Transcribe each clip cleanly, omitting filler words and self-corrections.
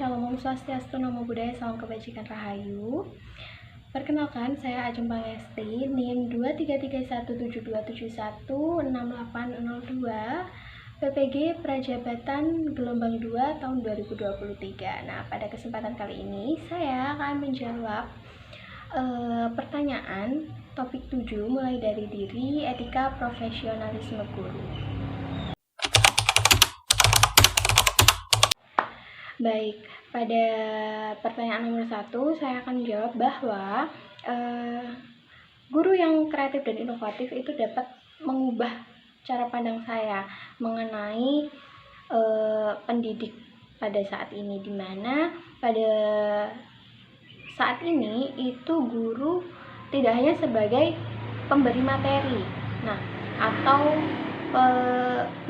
Shalom Om Swastiastu, Namo Buddhaya, Salam Kebajikan Rahayu. Perkenalkan, saya Ajeng Pangesti, NIM 233172716802, PPG Prajabatan Gelombang 2 tahun 2023. Nah, pada kesempatan kali ini saya akan menjawab pertanyaan topik 7 mulai dari diri, etika, profesionalisme guru. Baik, pada pertanyaan nomor 1 saya akan menjawab bahwa guru yang kreatif dan inovatif itu dapat mengubah cara pandang saya mengenai pendidik pada saat ini, di mana pada saat ini itu guru tidak hanya sebagai pemberi materi, atau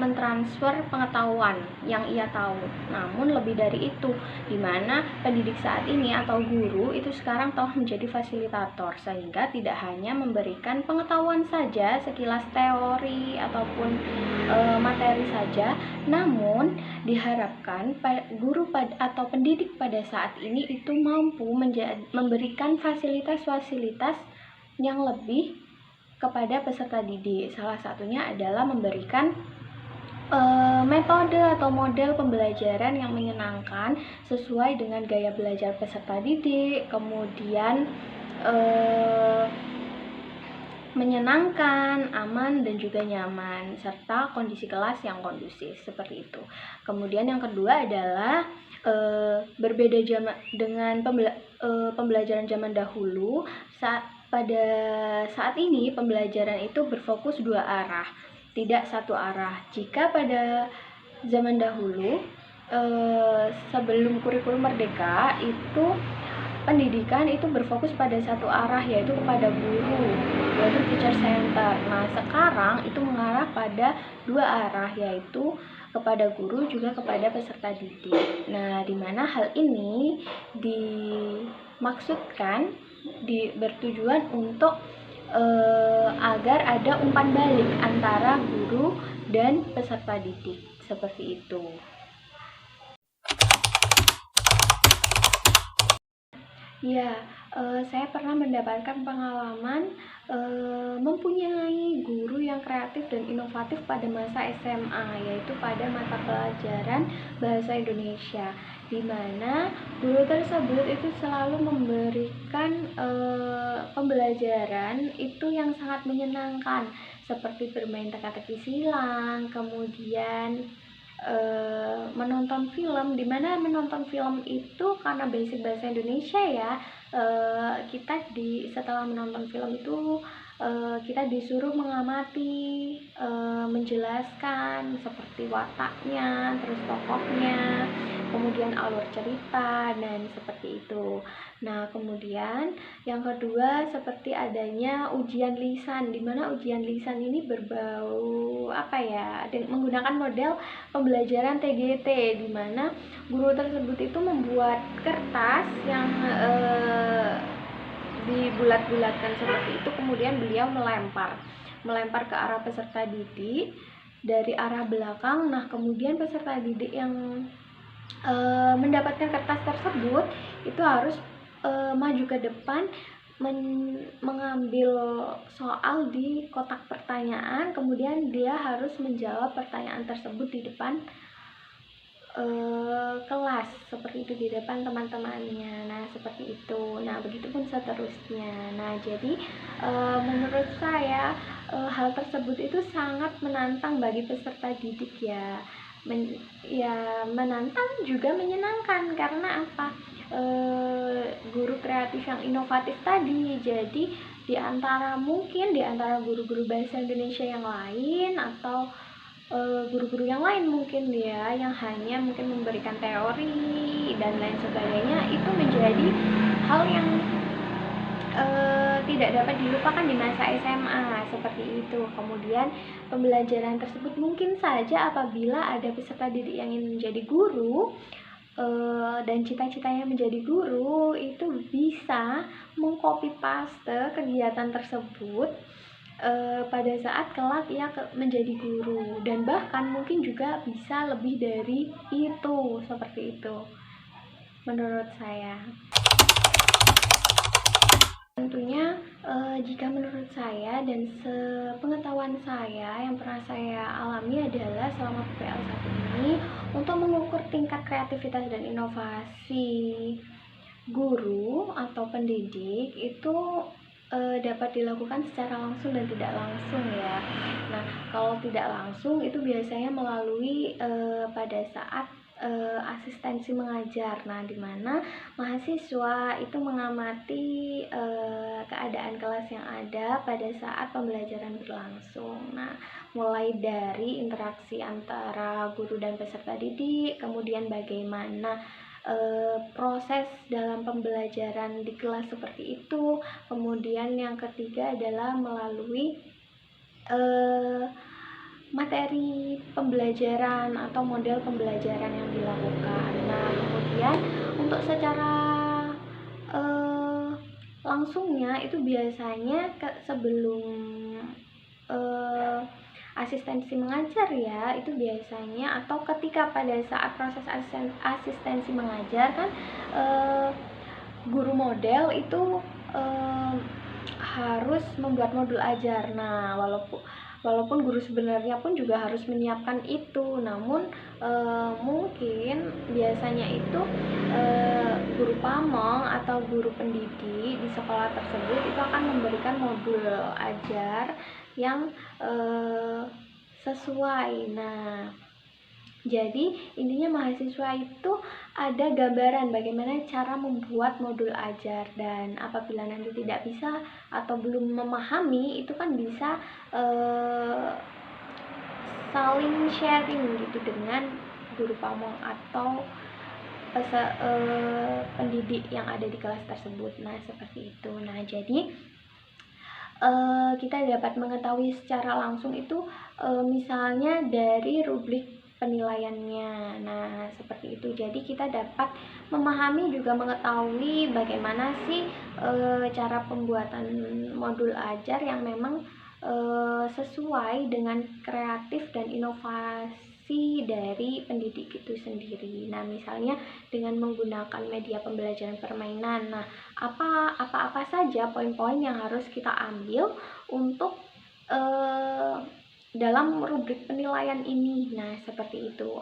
mentransfer pengetahuan yang ia tahu, namun lebih dari itu, di mana pendidik saat ini atau guru itu sekarang telah menjadi fasilitator, sehingga tidak hanya memberikan pengetahuan saja sekilas teori ataupun materi saja, namun diharapkan guru atau pendidik pada saat ini itu mampu memberikan fasilitas-fasilitas yang lebih kepada peserta didik. Salah satunya adalah memberikan metode atau model pembelajaran yang menyenangkan sesuai dengan gaya belajar peserta didik, kemudian menyenangkan, aman, dan juga nyaman, serta kondisi kelas yang kondusif, seperti itu. Kemudian yang kedua adalah berbeda dengan pembelajaran zaman dahulu. Pada saat ini pembelajaran itu berfokus dua arah, tidak satu arah. Jika pada zaman dahulu sebelum kurikulum merdeka itu pendidikan itu berfokus pada satu arah, yaitu kepada guru, yaitu teacher center. Nah, sekarang itu mengarah pada dua arah, yaitu kepada guru juga kepada peserta didik. Nah, di mana hal ini dimaksudkan bertujuan untuk agar ada umpan balik antara guru dan peserta didik, seperti itu. Ya, saya pernah mendapatkan pengalaman mempunyai guru yang kreatif dan inovatif pada masa SMA, yaitu pada mata pelajaran Bahasa Indonesia, di mana guru tersebut itu selalu memberikan pembelajaran itu yang sangat menyenangkan, seperti bermain teka-teki silang, kemudian menonton film, di mana menonton film itu karena basic bahasa Indonesia ya, setelah menonton film itu kita disuruh mengamati, menjelaskan seperti wataknya, terus tokohnya, kemudian alur cerita, dan seperti itu. Nah, kemudian yang kedua seperti adanya ujian lisan, di mana ujian lisan ini berbau menggunakan model pembelajaran TGT, di mana guru tersebut itu membuat kertas yang dibulat-bulatkan seperti itu, kemudian beliau melempar ke arah peserta didik dari arah belakang. Nah, kemudian peserta didik yang mendapatkan kertas tersebut itu harus maju ke depan mengambil soal di kotak pertanyaan, kemudian dia harus menjawab pertanyaan tersebut di depan kelas, seperti itu, di depan teman-temannya. Nah, seperti itu. Nah, begitupun seterusnya. Nah, jadi menurut saya hal tersebut itu sangat menantang bagi peserta didik ya. Menantang juga menyenangkan, karena apa? Guru kreatif yang inovatif tadi. Jadi di antara guru-guru bahasa Indonesia yang lain atau guru-guru yang lain mungkin ya, yang hanya mungkin memberikan teori dan lain sebagainya, itu menjadi hal yang tidak dapat dilupakan di masa SMA, seperti itu. Kemudian pembelajaran tersebut mungkin saja apabila ada peserta didik yang ingin menjadi guru dan cita-citanya menjadi guru, itu bisa mengcopy paste kegiatan tersebut pada saat kelak ia menjadi guru, dan bahkan mungkin juga bisa lebih dari itu, seperti itu. menurut saya. Tentunya jika menurut saya dan sepengetahuan saya yang pernah saya alami adalah selama PPL 1 ini, untuk mengukur tingkat kreativitas dan inovasi guru atau pendidik itu dapat dilakukan secara langsung dan tidak langsung ya. Nah, kalau tidak langsung itu biasanya melalui pada saat asistensi mengajar. Nah, di mana mahasiswa itu mengamati keadaan kelas yang ada pada saat pembelajaran berlangsung. Nah, mulai dari interaksi antara guru dan peserta didik, kemudian bagaimana proses dalam pembelajaran di kelas seperti itu. Kemudian yang ketiga adalah melalui materi pembelajaran atau model pembelajaran yang dilakukan. Nah, kemudian untuk secara langsungnya itu biasanya sebelum asistensi mengajar ya, itu biasanya atau ketika pada saat proses asistensi mengajar kan guru model itu harus membuat modul ajar. Nah, walaupun guru sebenarnya pun juga harus menyiapkan itu, namun mungkin biasanya itu guru pamong atau guru pendidik di sekolah tersebut itu akan memberikan modul ajar yang sesuai. Nah, jadi intinya mahasiswa itu ada gambaran bagaimana cara membuat modul ajar, dan apabila nanti tidak bisa atau belum memahami itu kan bisa saling sharing gitu dengan guru pamong atau pendidik yang ada di kelas tersebut. Nah, seperti itu. Nah, jadi kita dapat mengetahui secara langsung itu misalnya dari rubrik penilaiannya. Nah, seperti itu. Jadi kita dapat memahami juga mengetahui bagaimana sih cara pembuatan modul ajar yang memang sesuai dengan kreatif dan inovasi dari pendidik itu sendiri. Nah, misalnya dengan menggunakan media pembelajaran permainan. Nah, apa saja poin-poin yang harus kita ambil untuk dalam rubrik penilaian ini. Nah, seperti itu.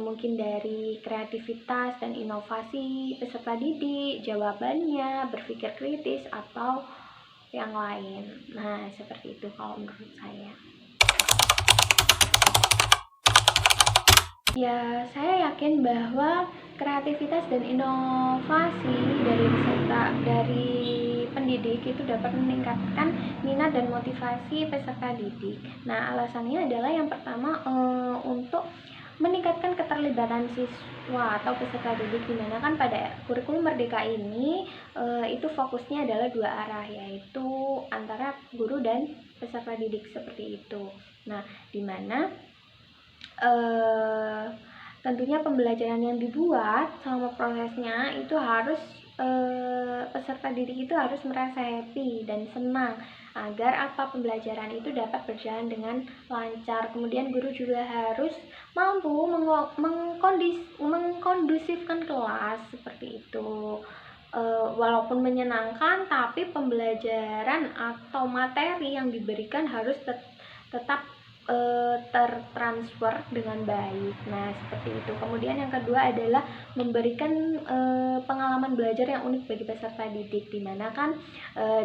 Mungkin dari kreativitas dan inovasi peserta didik, jawabannya, berpikir kritis, atau yang lain. Nah, seperti itu kalau menurut saya. Ya, saya yakin bahwa kreativitas dan inovasi dari pendidik itu dapat meningkatkan minat dan motivasi peserta didik. Nah, alasannya adalah yang pertama untuk meningkatkan keterlibatan siswa atau peserta didik, dimana kan pada kurikulum Merdeka ini itu fokusnya adalah dua arah, yaitu antara guru dan peserta didik seperti itu. Nah, dimana tentunya pembelajaran yang dibuat selama prosesnya itu harus peserta didik itu harus merasa happy dan senang agar pembelajaran itu dapat berjalan dengan lancar. Kemudian guru juga harus mampu mengkondusifkan kelas seperti itu. Walaupun menyenangkan, tapi pembelajaran atau materi yang diberikan harus tetap tertransfer dengan baik. Nah, seperti itu. Kemudian yang kedua adalah memberikan pengalaman belajar yang unik bagi peserta didik, dimana kan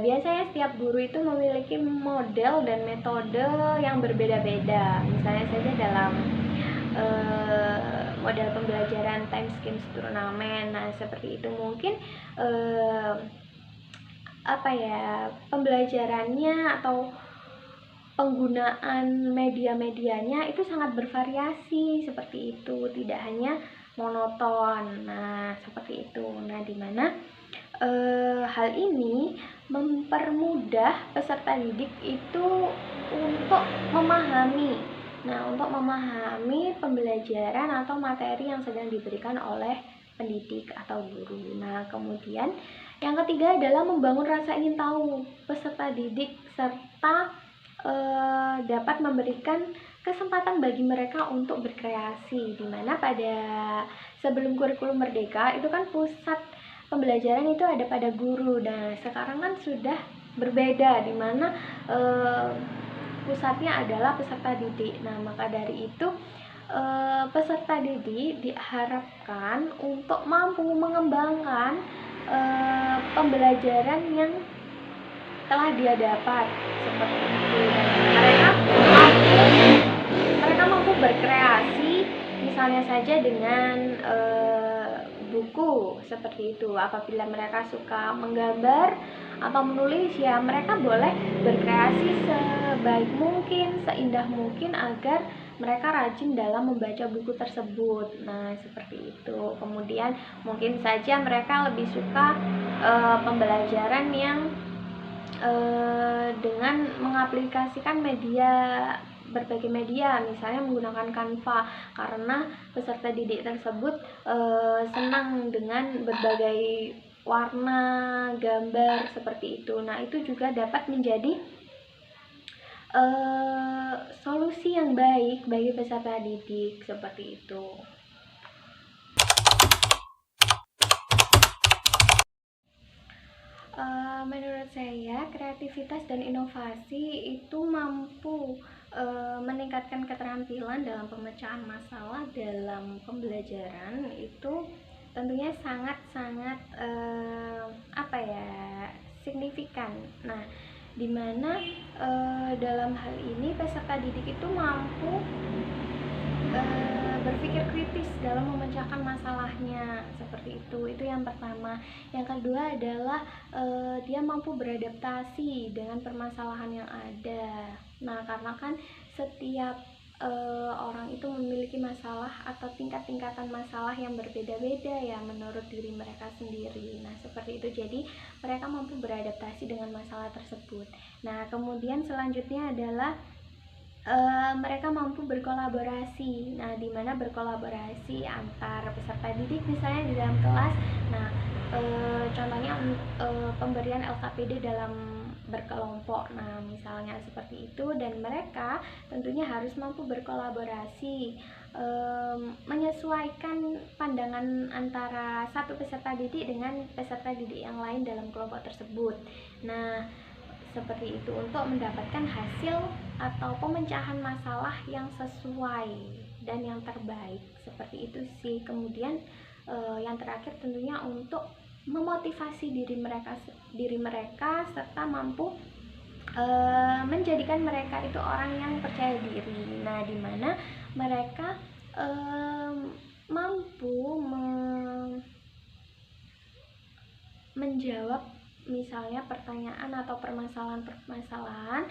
biasanya setiap guru itu memiliki model dan metode yang berbeda-beda. Misalnya saja dalam model pembelajaran time schemes turnamen. Nah, seperti itu. Mungkin pembelajarannya atau penggunaan media-medianya itu sangat bervariasi seperti itu, tidak hanya monoton. Nah, seperti itu. Nah, dimana hal ini mempermudah peserta didik itu untuk memahami. Nah, untuk memahami pembelajaran atau materi yang sedang diberikan oleh pendidik atau guru. Nah, kemudian yang ketiga adalah membangun rasa ingin tahu peserta didik serta dapat memberikan kesempatan bagi mereka untuk berkreasi, di mana pada sebelum kurikulum merdeka itu kan pusat pembelajaran itu ada pada guru. Nah, sekarang kan sudah berbeda, di mana pusatnya adalah peserta didik. Nah, maka dari itu peserta didik diharapkan untuk mampu mengembangkan pembelajaran yang telah dia dapat, seperti itu. Mereka mampu berkreasi, misalnya saja dengan buku seperti itu. Apabila mereka suka menggambar atau menulis, ya mereka boleh berkreasi sebaik mungkin, seindah mungkin, agar mereka rajin dalam membaca buku tersebut. Nah, seperti itu. Kemudian mungkin saja mereka lebih suka pembelajaran yang dengan mengaplikasikan berbagai media, misalnya menggunakan Canva, karena peserta didik tersebut senang dengan berbagai warna gambar seperti itu. Nah, itu juga dapat menjadi solusi yang baik bagi peserta didik, seperti itu. Menurut saya, kreativitas dan inovasi itu mampu meningkatkan keterampilan dalam pemecahan masalah dalam pembelajaran. Itu tentunya sangat-sangat signifikan. Nah, dimana dalam hal ini peserta didik itu mampu berpikir kritis dalam memecahkan masalahnya, seperti itu yang pertama. Yang kedua adalah dia mampu beradaptasi dengan permasalahan yang ada. Nah, karena kan setiap orang itu memiliki masalah atau tingkatan masalah yang berbeda-beda ya menurut diri mereka sendiri. Nah, seperti itu. Jadi mereka mampu beradaptasi dengan masalah tersebut. Nah, kemudian selanjutnya adalah mereka mampu berkolaborasi. Nah, di mana berkolaborasi antar peserta didik misalnya di dalam kelas. Nah, contohnya pemberian LKPD dalam berkelompok. Nah, misalnya seperti itu, dan mereka tentunya harus mampu berkolaborasi, menyesuaikan pandangan antara satu peserta didik dengan peserta didik yang lain dalam kelompok tersebut. Nah, seperti itu, untuk mendapatkan hasil atau pemecahan masalah yang sesuai dan yang terbaik, seperti itu sih. Kemudian yang terakhir tentunya untuk memotivasi diri mereka serta mampu menjadikan mereka itu orang yang percaya diri. Nah, dimana mereka mampu menjawab misalnya pertanyaan atau permasalahan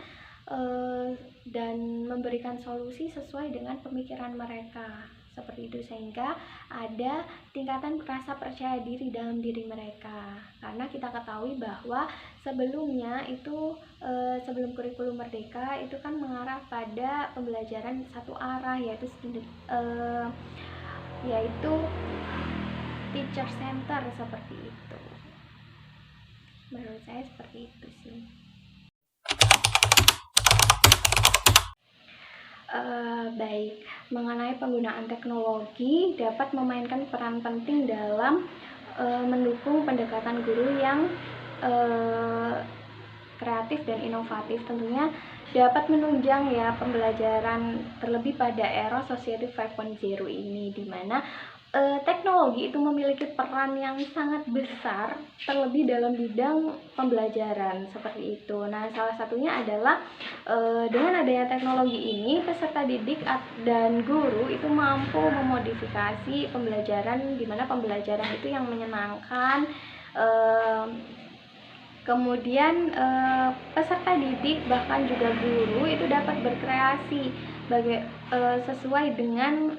dan memberikan solusi sesuai dengan pemikiran mereka, seperti itu, sehingga ada tingkatan rasa percaya diri dalam diri mereka. Karena kita ketahui bahwa sebelumnya itu sebelum kurikulum merdeka itu kan mengarah pada pembelajaran satu arah, yaitu teacher center, seperti itu. Menurut saya seperti itu sih. Baik, mengenai penggunaan teknologi dapat memainkan peran penting dalam mendukung pendekatan guru yang kreatif dan inovatif. Tentunya dapat menunjang ya pembelajaran, terlebih pada era Society 5.0 ini, di mana teknologi itu memiliki peran yang sangat besar, terlebih dalam bidang pembelajaran, seperti itu. Nah, salah satunya adalah dengan adanya teknologi ini, peserta didik dan guru itu mampu memodifikasi pembelajaran, di mana pembelajaran itu yang menyenangkan. Kemudian peserta didik bahkan juga guru itu dapat berkreasi sesuai dengan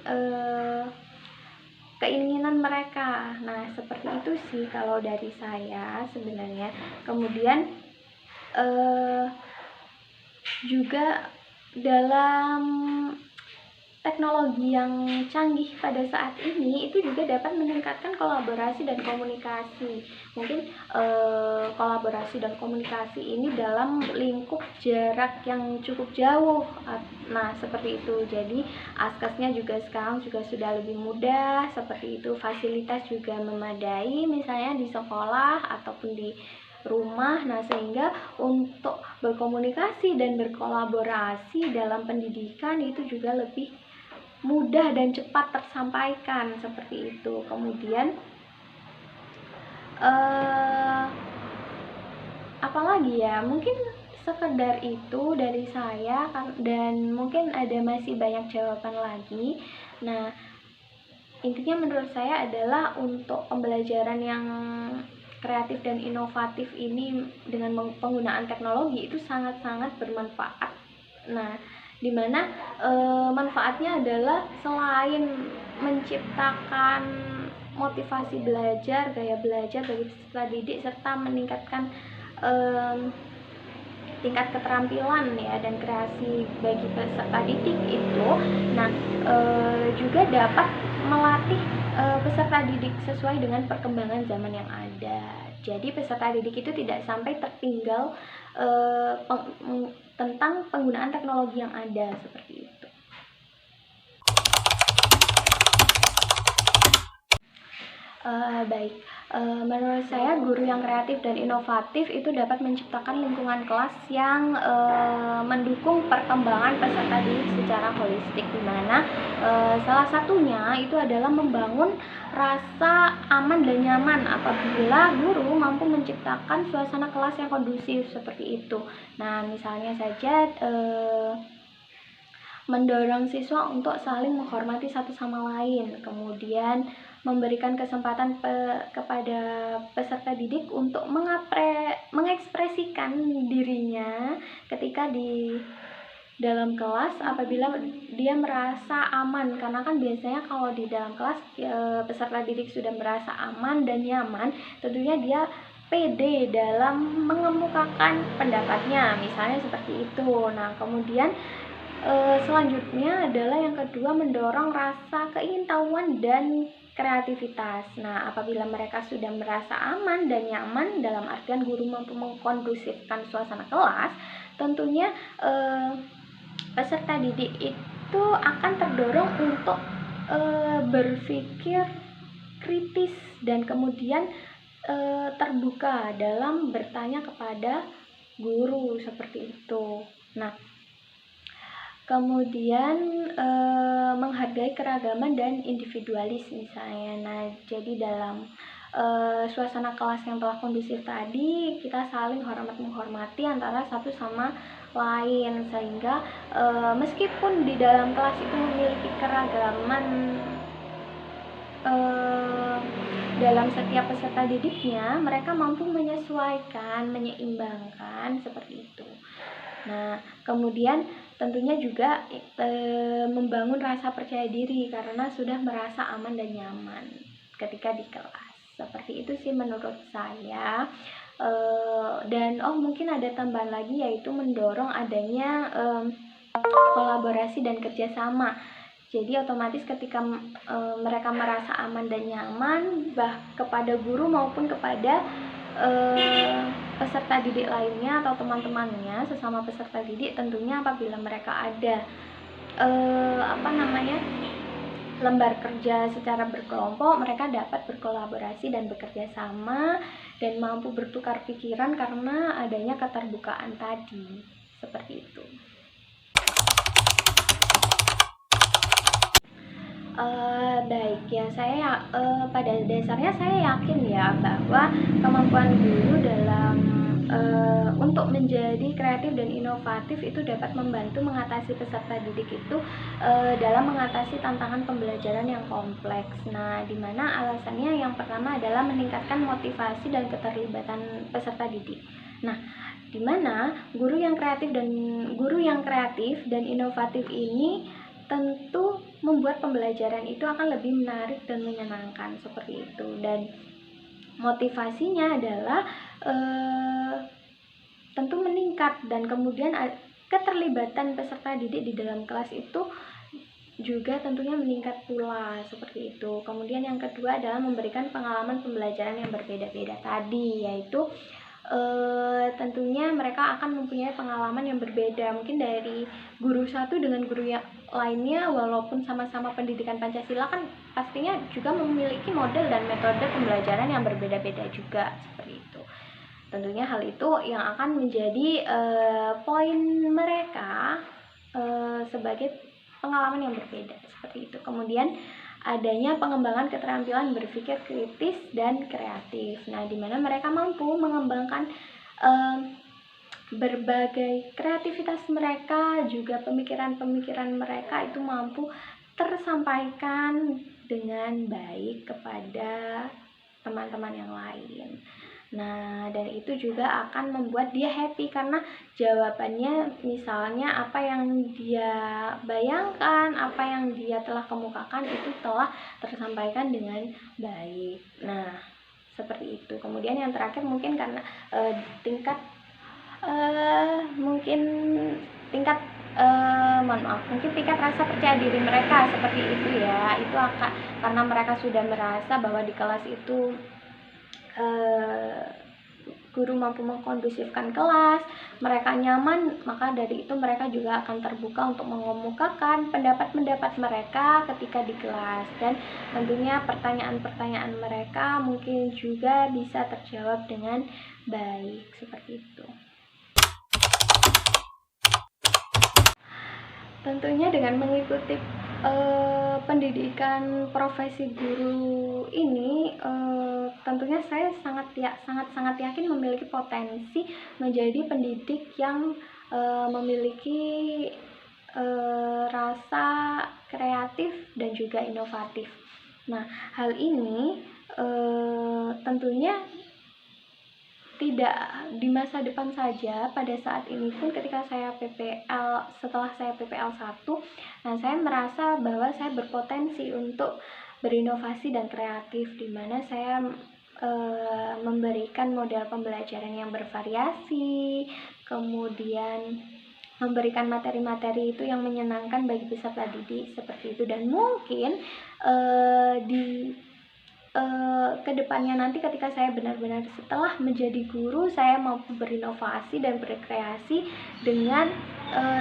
keinginan mereka. Nah, seperti itu sih kalau dari saya sebenarnya. Kemudian juga dalam teknologi yang canggih pada saat ini itu juga dapat meningkatkan kolaborasi dan komunikasi. Mungkin kolaborasi dan komunikasi ini dalam lingkup jarak yang cukup jauh. Nah, seperti itu. Jadi aksesnya juga sekarang juga sudah lebih mudah, seperti itu. Fasilitas juga memadai, misalnya di sekolah ataupun di rumah. Nah, sehingga untuk berkomunikasi dan berkolaborasi dalam pendidikan itu juga lebih mudah dan cepat tersampaikan, seperti itu. Kemudian apalagi ya, mungkin sekedar itu dari saya, dan mungkin ada masih banyak jawaban lagi. Nah, intinya menurut saya adalah untuk pembelajaran yang kreatif dan inovatif ini dengan penggunaan teknologi itu sangat-sangat bermanfaat. Nah, dimana manfaatnya adalah selain menciptakan motivasi belajar, gaya belajar bagi peserta didik, serta meningkatkan tingkat keterampilan ya dan kreasi bagi peserta didik itu, nah juga dapat melatih peserta didik sesuai dengan perkembangan zaman yang ada. Jadi peserta didik itu tidak sampai tertinggal tentang penggunaan teknologi yang ada, seperti itu. Baik, menurut saya guru yang kreatif dan inovatif itu dapat menciptakan lingkungan kelas yang mendukung perkembangan peserta didik secara holistik, di mana salah satunya itu adalah membangun rasa aman dan nyaman apabila guru mampu menciptakan suasana kelas yang kondusif, seperti itu. Nah, misalnya saja mendorong siswa untuk saling menghormati satu sama lain, kemudian memberikan kesempatan kepada peserta didik untuk mengekspresikan dirinya ketika di dalam kelas apabila dia merasa aman, karena kan biasanya kalau di dalam kelas peserta didik sudah merasa aman dan nyaman, tentunya dia pede dalam mengemukakan pendapatnya, misalnya seperti itu. Nah, kemudian selanjutnya adalah yang kedua, mendorong rasa keingintahuan dan kreativitas. Nah, apabila mereka sudah merasa aman dan nyaman, dalam artian guru mampu mengkondusifkan suasana kelas, tentunya peserta didik itu akan terdorong untuk berpikir kritis dan kemudian terbuka dalam bertanya kepada guru, seperti itu. Nah, kemudian menghargai keragaman dan individualis, misalnya. Nah, jadi dalam suasana kelas yang telah kondusif tadi, kita saling menghormati antara satu sama lain, sehingga meskipun di dalam kelas itu memiliki keragaman dalam setiap peserta didiknya, mereka mampu menyesuaikan, menyeimbangkan, seperti itu. Nah, kemudian tentunya juga membangun rasa percaya diri karena sudah merasa aman dan nyaman ketika di kelas. Seperti itu sih menurut saya. Dan mungkin ada tambahan lagi, yaitu mendorong adanya kolaborasi dan kerjasama. Jadi otomatis ketika mereka merasa aman dan nyaman, kepada guru maupun kepada peserta didik lainnya atau teman-temannya sesama peserta didik, tentunya apabila mereka ada lembar kerja secara berkelompok, mereka dapat berkolaborasi dan bekerja sama dan mampu bertukar pikiran karena adanya keterbukaan tadi, seperti itu. Baik ya, saya pada dasarnya saya yakin ya bahwa kemampuan guru dalam untuk menjadi kreatif dan inovatif itu dapat membantu mengatasi peserta didik itu dalam mengatasi tantangan pembelajaran yang kompleks. Nah, di mana alasannya yang pertama adalah meningkatkan motivasi dan keterlibatan peserta didik. Nah, di mana guru yang kreatif dan inovatif ini tentu membuat pembelajaran itu akan lebih menarik dan menyenangkan, seperti itu. Dan motivasinya adalah tentu meningkat, dan kemudian keterlibatan peserta didik di dalam kelas itu juga tentunya meningkat pula seperti itu. Kemudian yang kedua adalah memberikan pengalaman pembelajaran yang berbeda-beda tadi, yaitu tentunya mereka akan mempunyai pengalaman yang berbeda, mungkin dari guru satu dengan guru yang lainnya, walaupun sama-sama pendidikan Pancasila kan pastinya juga memiliki model dan metode pembelajaran yang berbeda-beda juga seperti itu. Tentunya hal itu yang akan menjadi poin mereka sebagai pengalaman yang berbeda seperti itu. Kemudian adanya pengembangan keterampilan berpikir kritis dan kreatif. Nah, di mana mereka mampu mengembangkan berbagai kreativitas mereka, juga pemikiran-pemikiran mereka itu mampu tersampaikan dengan baik kepada teman-teman yang lain. Nah, dan itu juga akan membuat dia happy karena jawabannya misalnya apa yang dia bayangkan, apa yang dia telah kemukakan itu telah tersampaikan dengan baik. Nah, seperti itu. Kemudian yang terakhir mungkin karena tingkat mungkin tingkat rasa percaya diri mereka seperti itu ya. Itu akan karena mereka sudah merasa bahwa di kelas itu guru mampu mengkondusifkan kelas, mereka nyaman, maka dari itu mereka juga akan terbuka untuk mengemukakan pendapat-pendapat mereka ketika di kelas, dan tentunya pertanyaan-pertanyaan mereka mungkin juga bisa terjawab dengan baik seperti itu. Tentunya dengan mengikuti pendidikan profesi guru ini, tentunya saya sangat yakin memiliki potensi menjadi pendidik yang memiliki rasa kreatif dan juga inovatif. Nah, hal ini tentunya tidak di masa depan saja, pada saat ini pun ketika saya setelah saya PPL 1, nah saya merasa bahwa saya berpotensi untuk berinovasi dan kreatif, di mana saya memberikan model pembelajaran yang bervariasi, kemudian memberikan materi-materi itu yang menyenangkan bagi peserta didik seperti itu. Dan mungkin di kedepannya nanti ketika saya benar-benar setelah menjadi guru, saya mampu berinovasi dan berkreasi dengan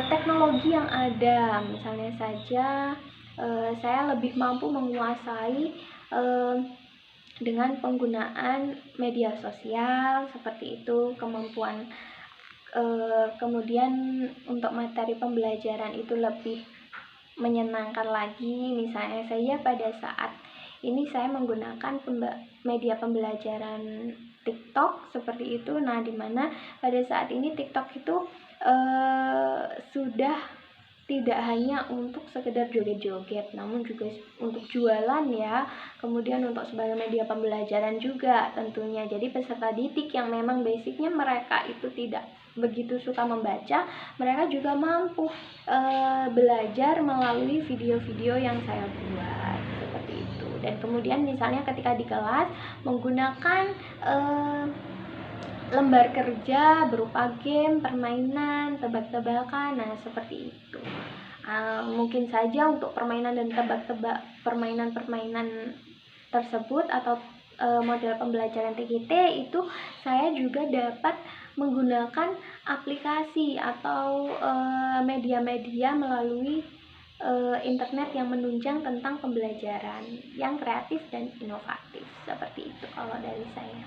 teknologi yang ada. Misalnya saja saya lebih mampu menguasai dengan penggunaan media sosial seperti itu, kemampuan kemudian untuk materi pembelajaran itu lebih menyenangkan lagi. Misalnya saya pada saat ini saya menggunakan media pembelajaran TikTok seperti itu. Nah, dimana pada saat ini TikTok itu sudah tidak hanya untuk sekedar joget-joget, namun juga untuk jualan ya, kemudian untuk sebagai media pembelajaran juga tentunya. Jadi peserta didik yang memang basicnya mereka itu tidak begitu suka membaca, mereka juga mampu belajar melalui video-video yang saya buat seperti itu. Dan kemudian misalnya ketika di kelas menggunakan lembar kerja berupa game, permainan, tebak-tebakan, nah seperti itu. Mungkin saja untuk permainan dan permainan tersebut atau model pembelajaran TGT itu saya juga dapat menggunakan aplikasi atau media-media melalui internet yang menunjang tentang pembelajaran yang kreatif dan inovatif seperti itu kalau dari saya.